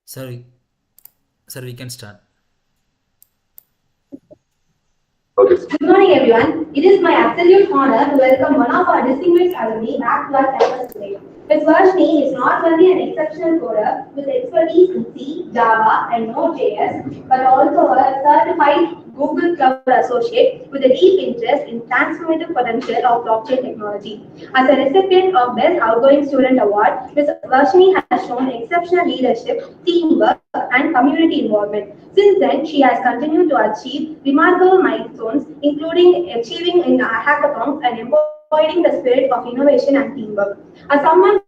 Sir, we can start. Good morning, everyone. It is my absolute honor to welcome one of our distinguished alumni back to our campus today. S.Varshini is not only an exceptional coder with expertise in C, Java, and Node.js, but also a certified Google Cloud Associate with a deep interest in transformative potential of blockchain technology. As a recipient of Best Outgoing Student Award, Ms. Varshini has shown exceptional leadership, teamwork, and community involvement. Since then, she has continued to achieve remarkable milestones, including achieving in hackathons and embodying the spirit of innovation and teamwork. As someone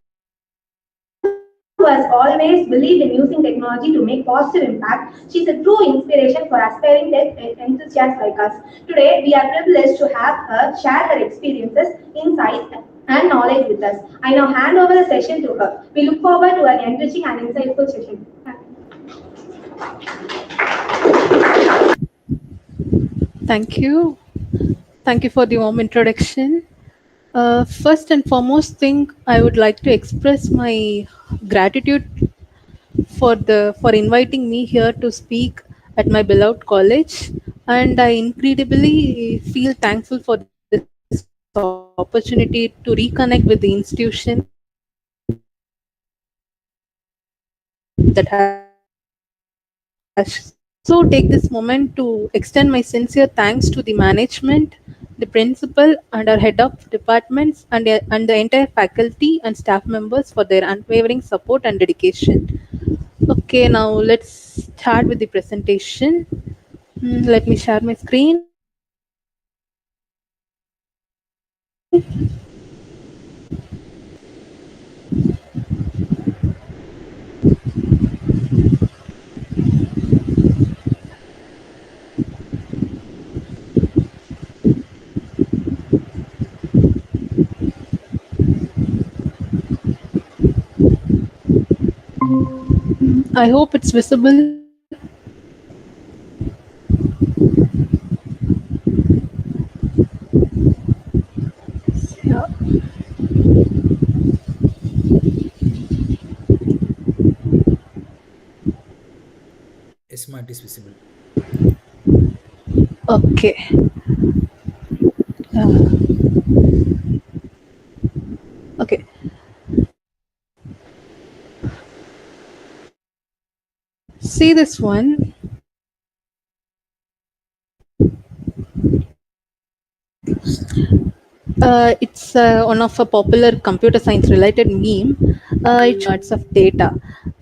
who has always believed in using technology to make positive impact, she is a true inspiration for aspiring tech enthusiasts like us. Today, we are privileged to have her share her experiences, insights, and knowledge with us. I now hand over the session to her. We look forward to an enriching and insightful session. Thank you. Thank you for the warm introduction. First and foremost thing, I would like to express my gratitude for inviting me here to speak at my beloved college, and I incredibly feel thankful for this opportunity to reconnect with the institution that has shaped me so much. I also take this moment to extend my sincere thanks to the management, the principal, and our head of departments, and the entire faculty and staff members for their unwavering support and dedication. Okay, now let's start with the presentation. Let me share my screen. I hope it's visible. Yeah. Yes, ma, it is visible. Okay. Uh, okay. See this one. It's one of a popular computer science related meme. It charts of data.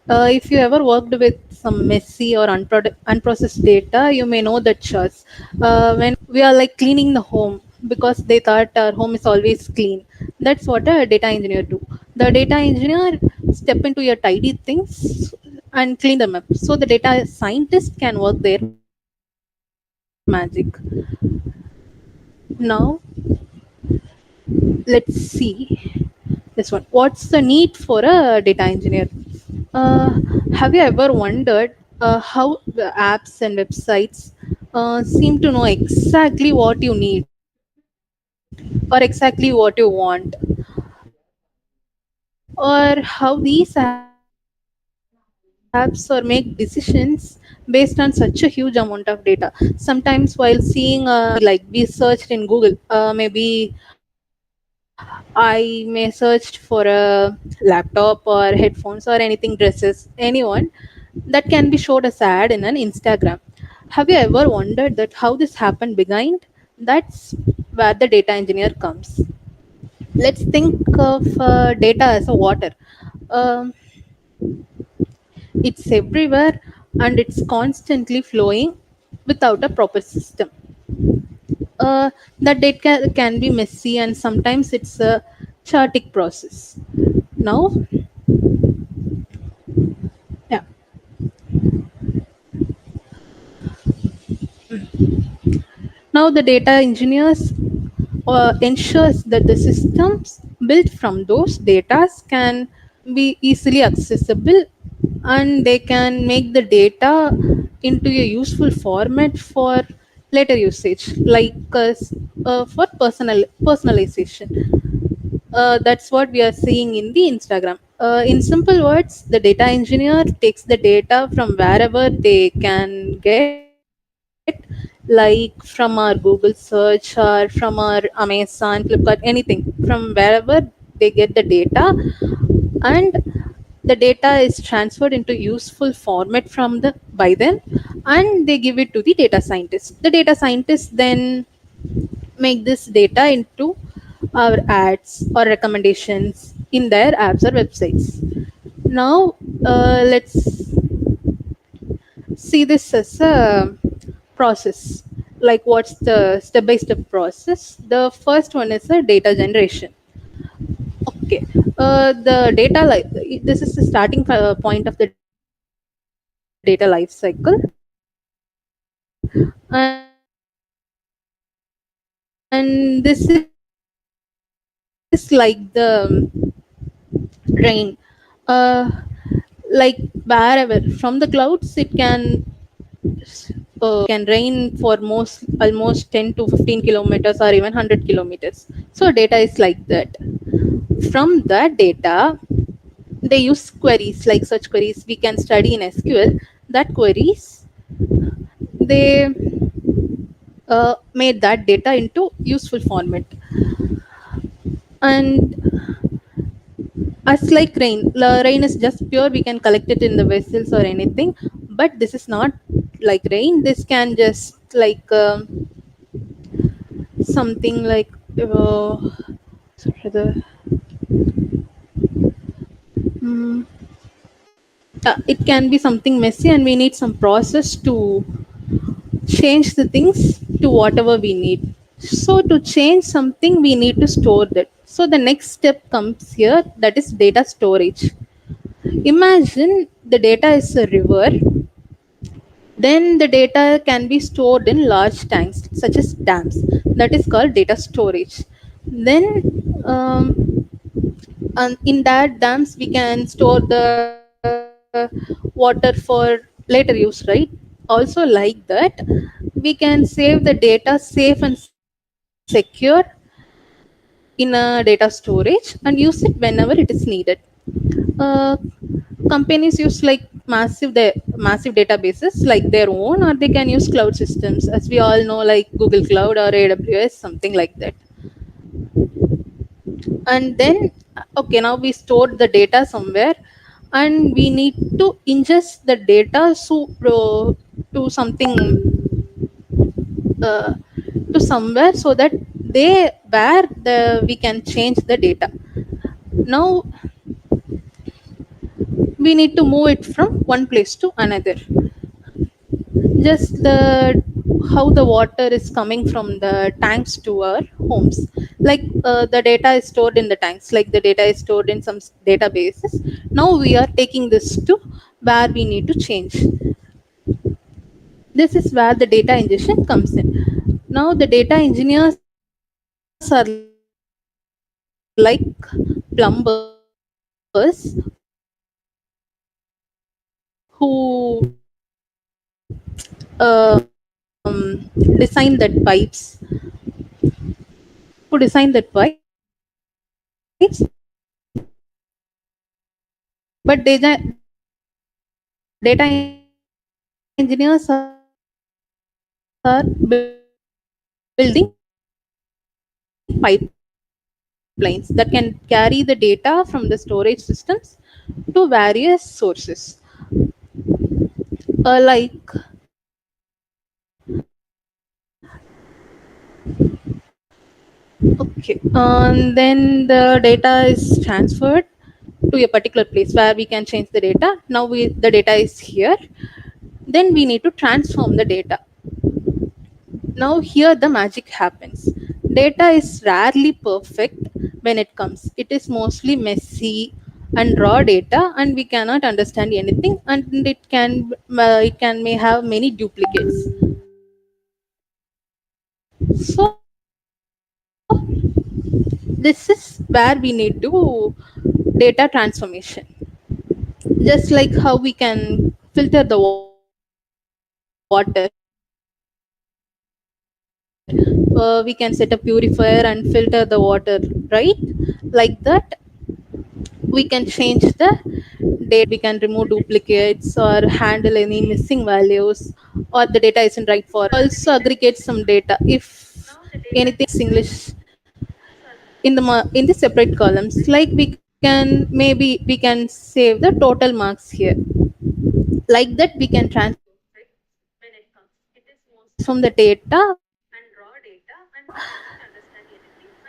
If you ever worked with some messy or unprocessed data, you may know that charts. When we are like cleaning the home because they thought our home is always clean. That's what a data engineer do. The data engineer step into your tidy things and clean them up. So the data scientist can work their magic. Now let's see this one. What's the need for a data engineer? uh, have you ever wondered how the apps and websites seem to know exactly what you need or exactly what you want, or how these apps or make decisions based on such a huge amount of data? Sometimes while seeing something like be searched in Google, maybe I may searched for a laptop or headphones or anything dresses anyone that can be showed as ad in an Instagram. Have you ever wondered that how this happened behind? That's where the data engineer comes. Let's think of data as a water. Um, it's everywhere and it's constantly flowing without a proper system. That data can be messy and sometimes it's a chaotic process. Now, yeah. Now the data engineers ensures that the systems built from those data can be easily accessible and they can make the data into a useful format for later usage, like for personalization. That's what we are seeing in the Instagram. In simple words, the data engineer takes the data from wherever they can get, like from our Google search or from our Amazon, Flipkart, anything, from wherever they get the data, and the data is transferred into useful format from the by them, and they give it to the data scientist. The data scientists then make this data into our ads or recommendations in their apps or websites. Now, let's see this as a process. Like, what's the step by step process? The first one is a data generation. Okay, the data like this is the starting point of the data life cycle, and this is like the rain, uh, like wherever from the clouds it can rain for most almost 10 to 15 kilometers or even 100 kilometers. So data is like that. From that data, they use queries like search queries we can study in SQL. That queries, they made that data into useful format. And as like rain, rain is just pure, we can collect it in the vessels or anything, but this is not like rain. This can just like something like the mm, it can be something messy, and we need some process to change the things to whatever we need. So to change something, we need to store that. So the next step comes here, that is data storage. Imagine the data is a river, then the data can be stored in large tanks such as dams. That is called data storage. Then and in that dams we can store the water for later use, right? Also like that, we can save the data safe and secure in a data storage and use it whenever it is needed. uh, Companies use like massive databases like their own, or they can use cloud systems, as we all know, like Google Cloud or AWS, something like that. And then okay, now we stored the data somewhere, and we need to ingest the data to something, uh, to somewhere, so that they where the we can change the data. Now we need to move it from one place to another. Just the how the water is coming from the tanks to our homes, like the data is stored in the tanks, like the data is stored in some databases. Now we are taking this to where we need to change. This is where the data ingestion comes in. Now the data engineers are like plumbers who design that pipes, but data engineers are building pipelines that can carry the data from the storage systems to various sources. Like okay, and then the data is transferred to a particular place where we can change the data. Now the data is here. Then we need to transform the data. Now here the magic happens. Data is rarely perfect when it comes. It is mostly messy and raw data, and we cannot understand anything, and it can may have many duplicates. So this is where we need to data transformation. Just like how we can filter the water, we can set a purifier and filter the water, right? Like that, we need to We can change the data, we can remove duplicates or handle any missing values, or the data isn't right for also aggregate some data if anything English in the separate columns, like we can maybe we can save the total marks here. Like that we can transform the data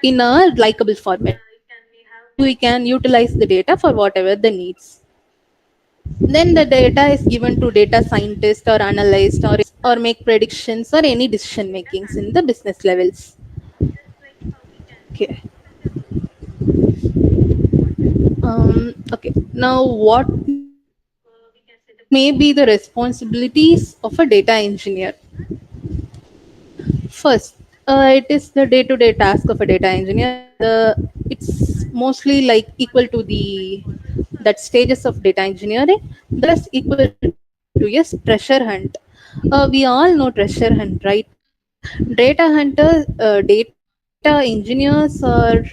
in a likable format. We can utilize the data for whatever the needs. Then the data is given to data scientists or analysts or make predictions or any decision makings in the business levels. Okay. Okay. Now, what may be the responsibilities of a data engineer? First, it is the day-to-day task of a data engineer. It's mostly like equal to the that stages of data engineering. Thus, equal to a treasure hunt. We all know treasure hunt, right? Data engineers are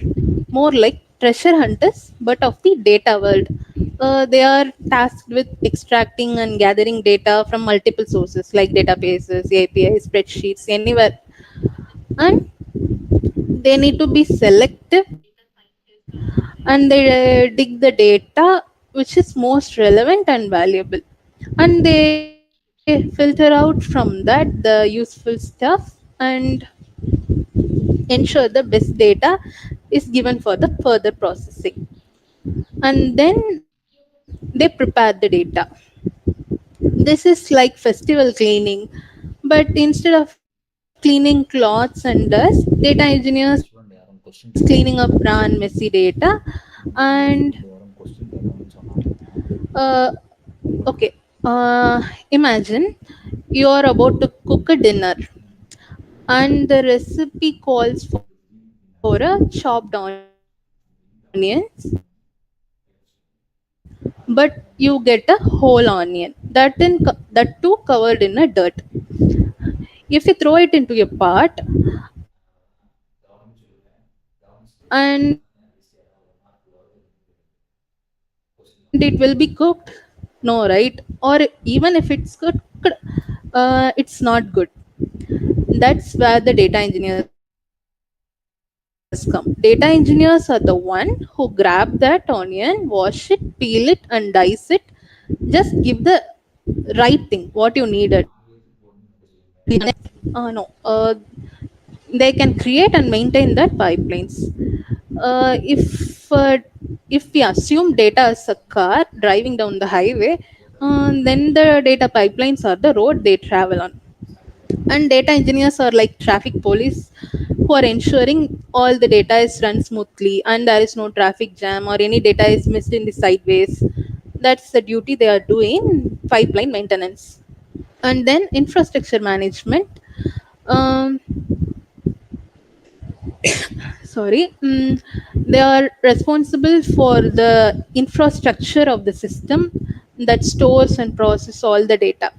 more like treasure hunters, but of the data world. They are tasked with extracting and gathering data from multiple sources like databases, APIs, spreadsheets, anywhere, and they need to be selective, and they dig the data which is most relevant and valuable, and they filter out from that the useful stuff and ensure the best data is given for the further processing. And then they prepare the data. This is like festival cleaning, but instead of cleaning cloths and dust, data engineers cleaning up raw and messy data. And uh, okay, imagine you are about to cook a dinner and the recipe calls for a chopped onions, but you get a whole onion that too covered in a dirt. If you throw it into a pot and it will be cooked, no, right? Or even if it's cooked, it's not good. That's where the data engineers come. Data engineers are the one who grab that onion, wash it, peel it, and dice it. Just give the right thing, what you needed. Data engineers are like traffic police who are ensuring all the data is run smoothly and there is no any errors in the database. They can create and maintain that pipelines. If we assume data is a car driving down the highway, then the data pipelines are the road they travel on. And data engineers are like traffic police who are ensuring all the data is run smoothly and there is no traffic jam or any data is missed in the sideways. That's the duty they are doing, pipeline maintenance. And then infrastructure management. um, they are responsible for the infrastructure of the system that stores and process all the data.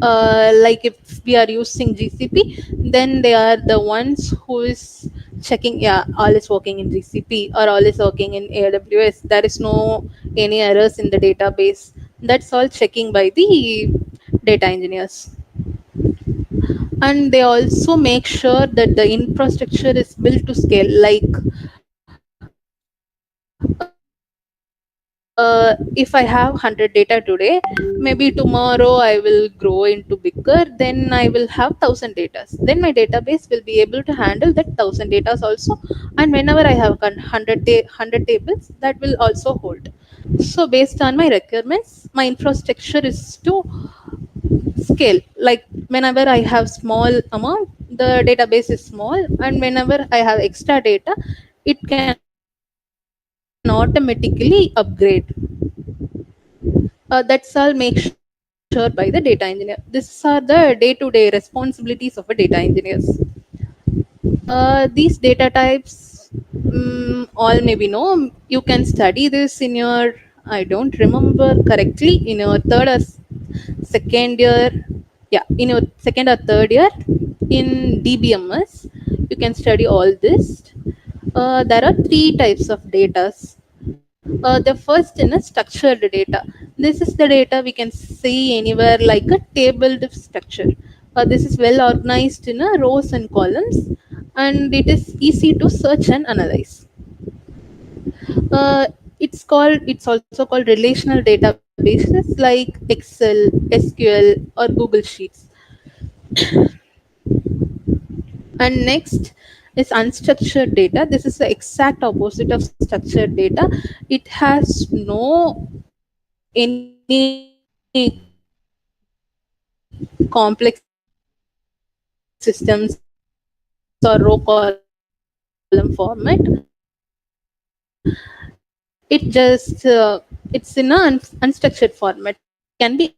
Like if we are using GCP, then they are the ones who is checking, yeah, all is working in GCP or all is working in AWS. There is no any errors in the database. That's all checking by the data engineers. And they also make sure that the infrastructure is built to scale. Like if I have 100 data today, maybe tomorrow I will grow into bigger, then I will have 1000 data. Then my database will be able to handle that 1000 data also. And whenever I have 100 tables, that will also hold. So based on my requirements, my infrastructure is to scale. Like whenever I have small amount, the database is small, and whenever I have extra data, it can automatically upgrade. That's all make sure by the data engineer. These are the day-to-day responsibilities of a data engineers. These data types, all maybe know. You can study this in your, I don't remember correctly, in your third or second year. Yeah, in your second or third year in DBMS, you can study all this. There are three types of data. The first in a structured data. This is the data we can see anywhere like a tabled structure. This is well organized in a rows and columns, and it is easy to search and analyze. It's also called relational databases like Excel, SQL, or Google Sheets. And next is unstructured data. This is the exact opposite of structured data. It has no any complex systems or row column format. It's in a unstructured format. It can be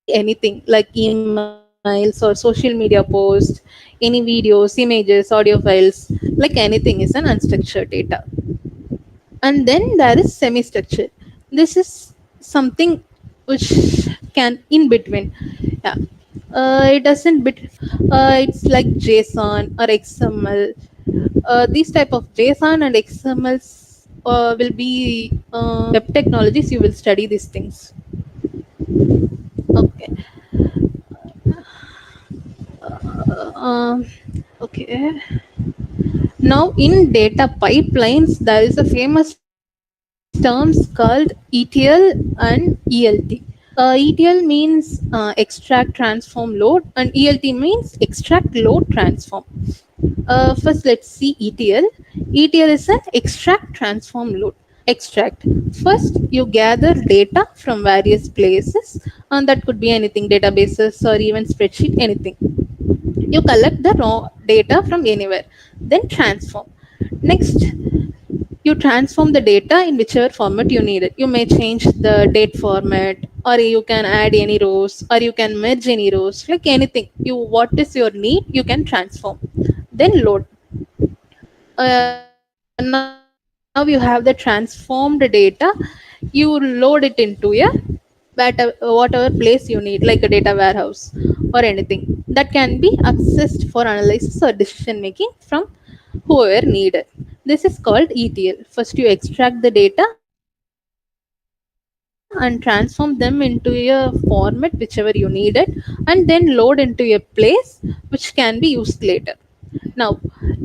anything like emails or social media posts, any videos, images, audio files, like anything is an unstructured data. And then there is semi-structured. This is something which can in between. Yeah. It doesn't it's like JSON or XML. These type of JSON and XMLs will be web technologies. You will study these things. Okay. Um, okay. Now, in data pipelines, there is a famous terms called ETL and ELT. ETL means extract, transform, load, and ELT means extract, load, transform. First, let's see ETL. ETL is an extract, transform, load. Extract. First, you gather data from various places, and that could be anything, databases or even spreadsheet, anything. You collect the raw data from anywhere, then transform. Next, you transform the data in whichever format you need it. You may change the date format, or you can add any rows, or you can merge any rows, like anything. You what is your need, you can transform. Then load. Now you have the transformed data. You load it into a whatever place you need, like a data warehouse or anything that can be accessed for analysis or decision making from whoever needed. This is called ETL. First, you extract the data and transform them into a format whichever you need it, and then load into a place which can be used later. Now,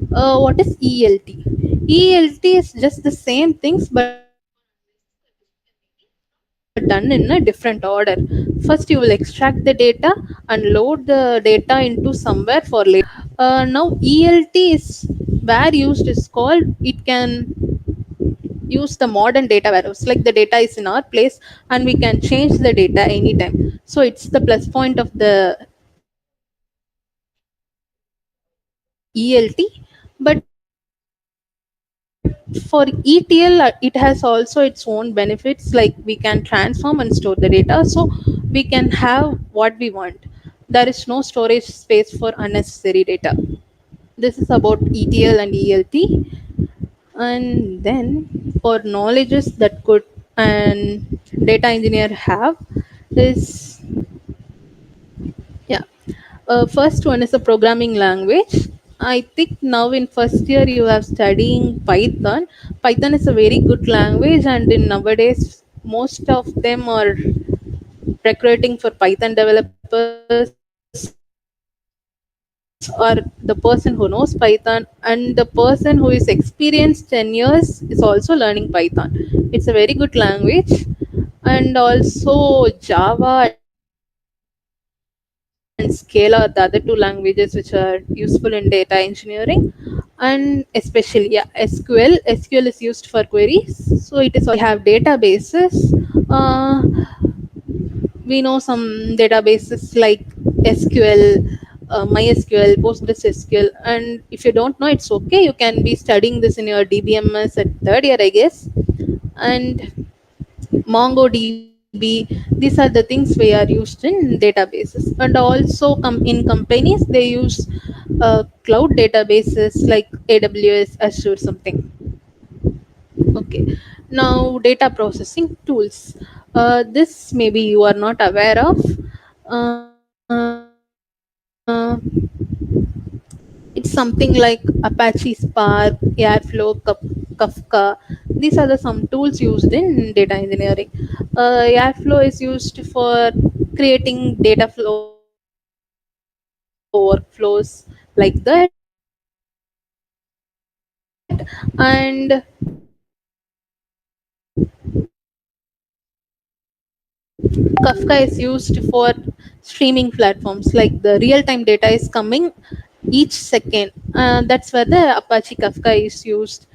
what is ELT? ELT is just the same things but done in a different order. First, you will extract the data and load the data into somewhere for later analysis. Now, ELT is where used is called it can use the modern data warehouse. Like the data is in our place and we can change the data anytime. So it's the plus point of the ELT. But for ETL, it has also its own benefits. Like we can transform and store the data, so we can have what we want. There is no storage space for unnecessary data. This is about ETL and ELT. And then for knowledges that could an data engineer have is, yeah, first one is a programming language. I think now in first year you have studying Python. Python is a very good language, and in nowadays most of them are recruiting for Python developers, or the person who knows Python and the person who is experienced 10 years is also learning Python. It's a very good language. And also Java and Scala are the other two languages which are useful in data engineering. And especially, yeah, SQL is used for queries. So it is also useful. Then we have databases. We know some databases like SQL, MySQL, PostgreSQL, and if you don't know, it's okay. You can be studying this in your DBMS at third year, I guess. And MongoDB. These are the things we are used in databases, and also in companies they use cloud databases like AWS, Azure, something. Okay, now data processing tools. This maybe you are not aware of. It's something like Apache Spark, Airflow, Kafka. These are the tools these are the some tools used in data engineering. Airflow is used for creating data flow workflows like that, and Kafka is used for streaming platforms, like the real time data is coming each second. That's where the Apache Kafka is used.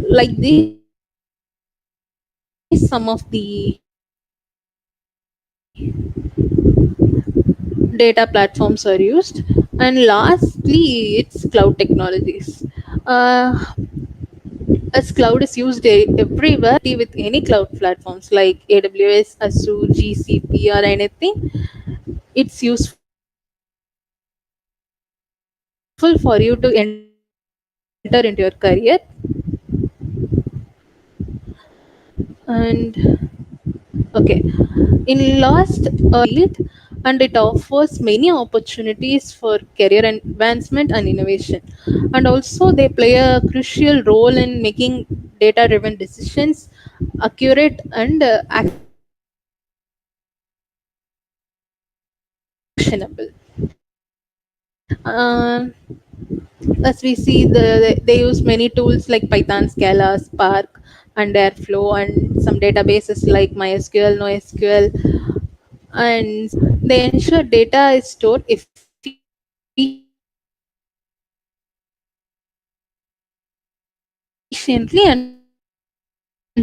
Like these, some of the data platforms are used. And lastly, it's cloud technologies. Uh, as cloud is used everywhere with any cloud platforms like AWS, Azure, GCP, or anything. It's useful for you to enter into your career. And okay, in last and it offers many opportunities for career advancement and innovation. And also they play a crucial role in making data driven decisions accurate and actionable. um, as we see, they use many tools like Python, Scala, Spark, and Airflow, and some databases like MySQL, NoSQL, and they ensure data is stored efficiently and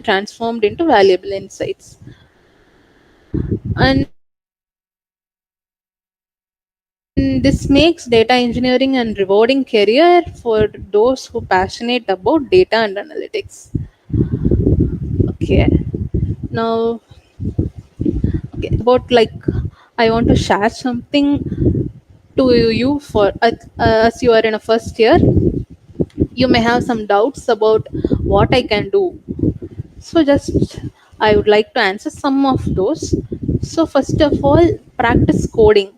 transformed into valuable insights. And this makes data engineering and rewarding career for those who passionate about data and analytics. Okay, now about like I want to share something to you for as you are in a first year, you may have some doubts about what I can do. So just I would like to answer some of those. So first of all, practice coding.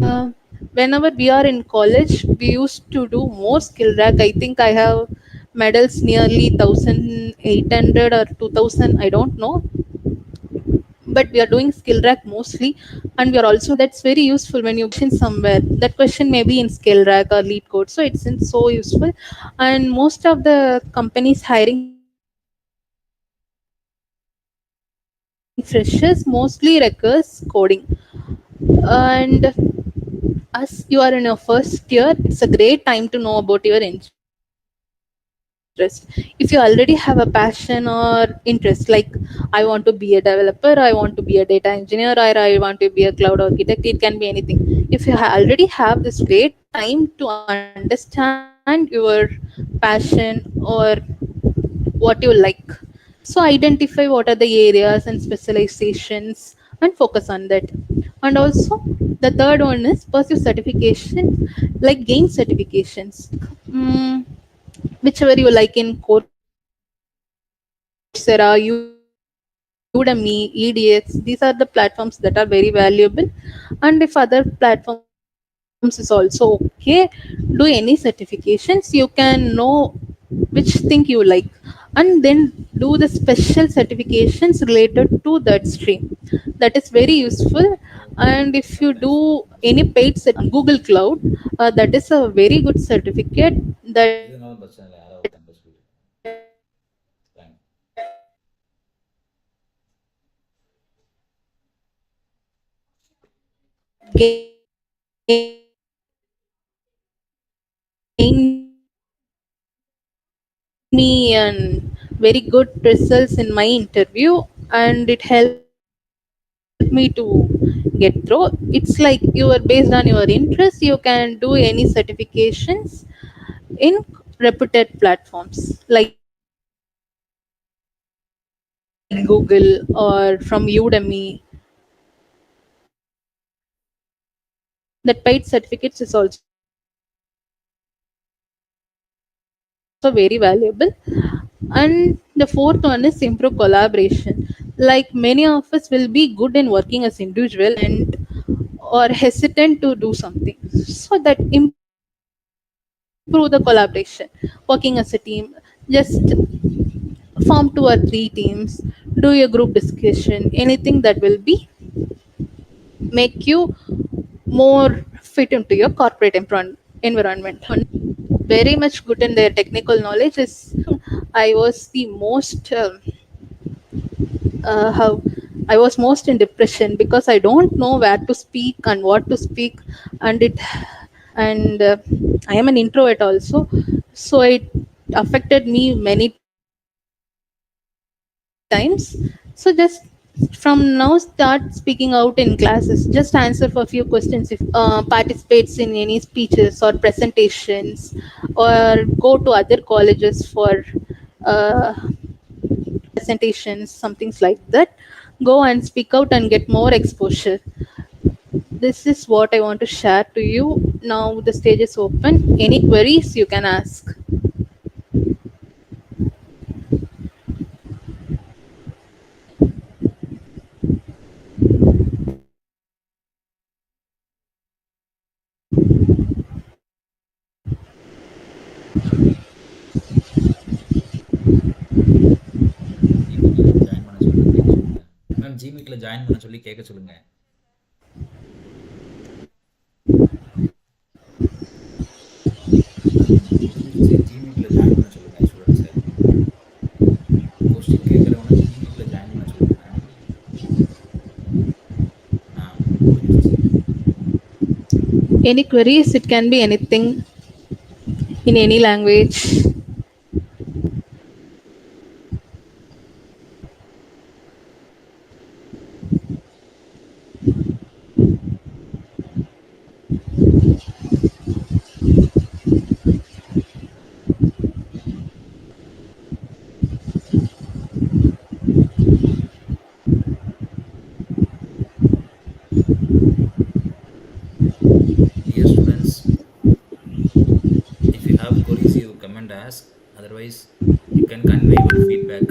uh, Whenever we are in college, we used to do more skill rack. I think I have medals nearly 1800 or 2000, I don't know, but we are doing skill rack mostly. And we are also, that's very useful when you question somewhere, that question may be in skill rack or lead code, so it's in so useful. And most of the companies hiring freshers mostly requires coding. And as you are in your first year, it's a great time to know about your interest. If you already have a passion or interest, like I want to be a developer, I want to be a data engineer, or I want to be a cloud architect, it can be anything. If you already have this great time to understand your passion or what you like. So identify what are the areas and specializations and focus on that. And also the third one is pursue certification, like gain certifications. mm, Whichever you like in Coursera, Udemy, EDX, these are the platforms that are very valuable. And if other platforms is also okay, do any certifications. You can know which thing you like, and then do the special certifications related to that stream. That is very useful. And if you do any paid certifications like Google Cloud, that is a very good certificate that ಇದನ್ನ ಬಸ್ಸಲ್ಲಿ ಯಾರೋ ಕನ್ಫಿಸ್ಬಿಟ್ಟು thank gained me very good results in my interview, and it helped me to get through. It's like you are based on your interest, you can do any certifications in reputed platforms like Google or from Udemy. That paid certificates is also very valuable. And the fourth one is improve collaboration. Like many of us will be good in working as individual and or hesitant to do something. So that improve collaboration is very important. improve the collaboration, working as a team. Just form 2 or 3 teams, do a group discussion, anything that will be make you more fit into your corporate environment. Very much good in their technical knowledge is I was the most how I was most in depression because I don't know where to speak and what to speak, and it and I am an introvert also, so it affected me many times. So just from now start speaking out in classes. Just answer for a few questions if participates in any speeches or presentations, or go to other colleges for uh, presentations, some things like that. Go and speak out and get more exposure. This is what I want to share to you. Now the stage is open. Any queries you can ask. ஜிமீட்ல join பண்ண சொல்லி கேட்க சொல்லுங்க. Ma'am ஜிமீட்ல join பண்ண சொல்லி கேட்க சொல்லுங்க. Ma'am புரிஞ்சிருச்சு. ஜிமீட்ல ஜாயின் பண்ண சொல்லுங்க ஸ்டூடெண்ட்ஸை. கொஸ்டின் கேட்குறவன ஜிமீட்ல ஜாயின் பண்ண சொல்லுங்க மேம். ஆ புரிஞ்சிருச்சு. Any queries? It can be anything in any language. Dear students, if you have queries, you come and ask. Otherwise, you can convey your feedback.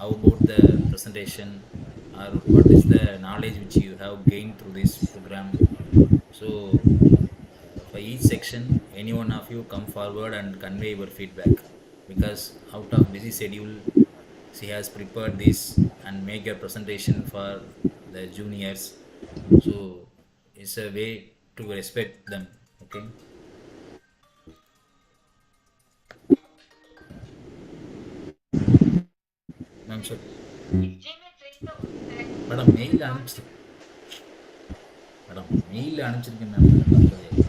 How about the presentation, or what is the knowledge which you have gained through this program? So, for each section, any one of you come forward and convey your feedback. Because out of busy schedule, she has prepared this and make a presentation for the juniors. So, it's a way to respect them. Okay. Ma'am சொல் madam mail அனுப்பிச்சிருக்கேன். Madam mail அனுப்பிச்சிருக்கேன் ma'am. நீங்கள் பார்க்கலையே ma'am.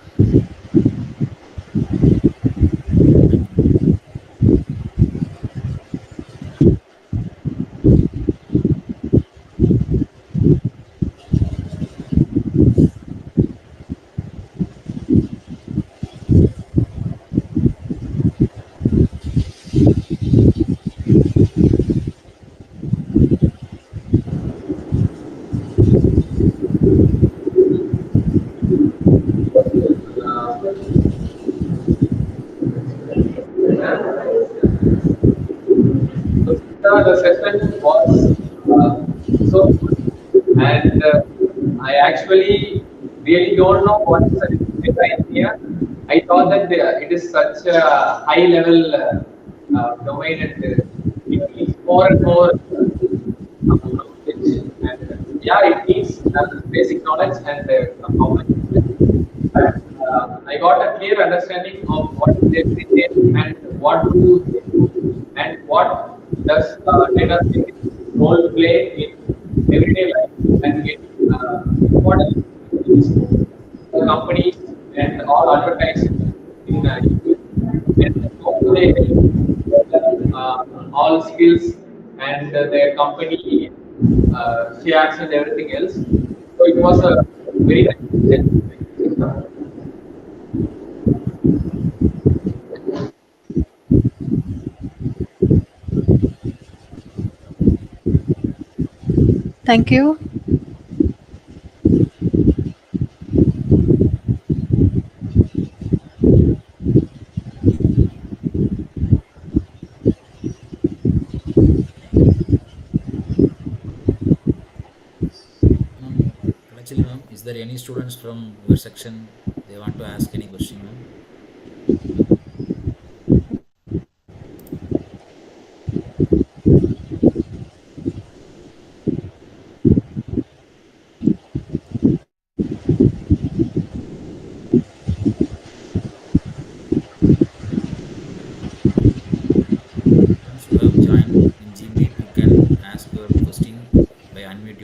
The session was so good, and I actually really don't know what is data engineer. I thought that it is such a high level domain, and it needs more and more knowledge. And yeah, it needs basic knowledge and common. But I got a clear understanding of what they say and what do they do and what does data science role play in everyday life and in important the companies and all advertising in YouTube and how they all skills and their company shares and everything else. So it was a very nice session. Thank you. Ma'am, actually, ma'am, is there any students from your section they want to ask any question, ma'am?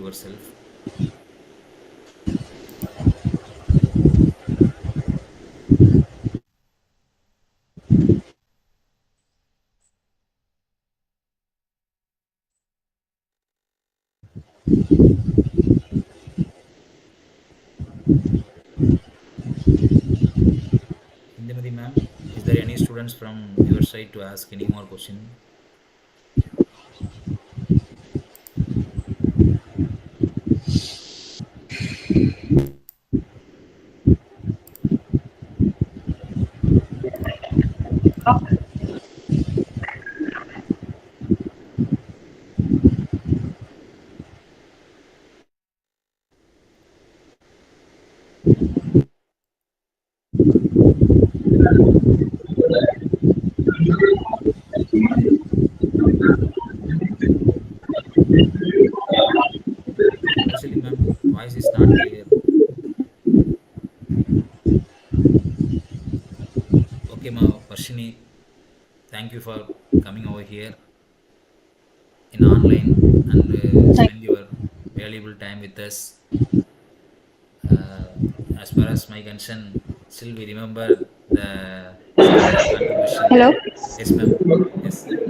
yourself. Indimati ma'am, is there any students from your side to ask any more question? Kalashali ma'am, voice is not clear. Okay, ma Varshini, thank you for coming over here in online and Thank spend you. your valuable time with us. Uh, as far as my concern, still we remember the skill track contribution. Hello. Yes, ma'am. Yes, ma'am.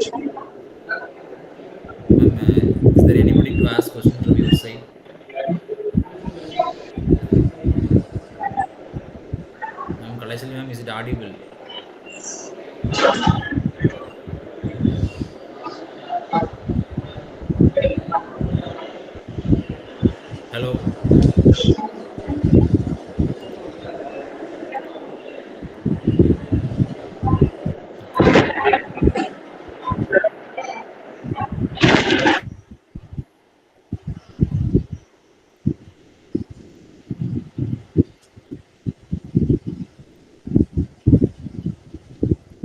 Is there anybody to ask question from your side? Ma'am, Kalashali ma'am, is it audible? Hello. Okay.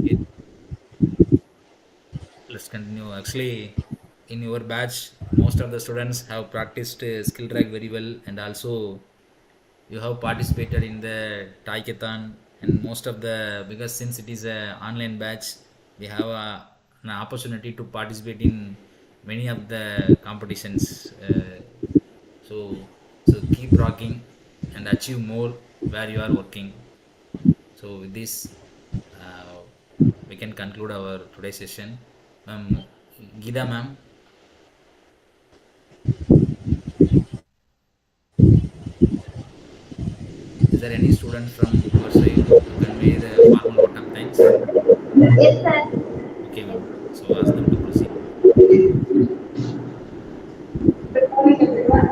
It, let's continue. Actually, in your batch, most of the students have practiced skill track very well, and also you have participated in the Taiketan, and most of the, because since it is a online batch, we have an opportunity to participate in many of the competitions. So keep rocking and achieve more where you are working. So with this, uh, we can conclude our today's session. Gita ma'am, is there any student from your side to convey the formal vote of thanks? Yes, sir. Okay, ma'am. So ask them to proceed. Good morning, everyone.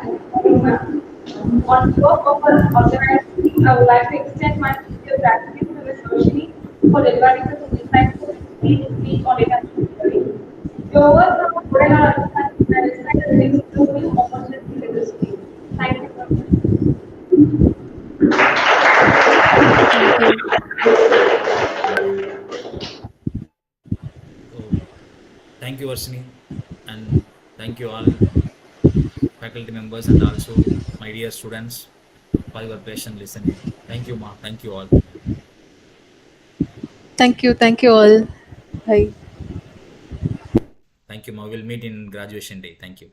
On behalf of our organizing, I would like to extend my sincere gratitude to Ms. Varshini for delivering such an insightful speech on data engineering. Your work has broadened our understanding and inspired us to explore new opportunities in this field. Thank you so much. Thank you. So thank you, Varshini, and thank you all faculty members and also my dear students for your patient listening. Thank you, ma. Thank you all. Thank you. Thank you all. Bye. Thank you, ma. We'll meet in graduation day. Thank you.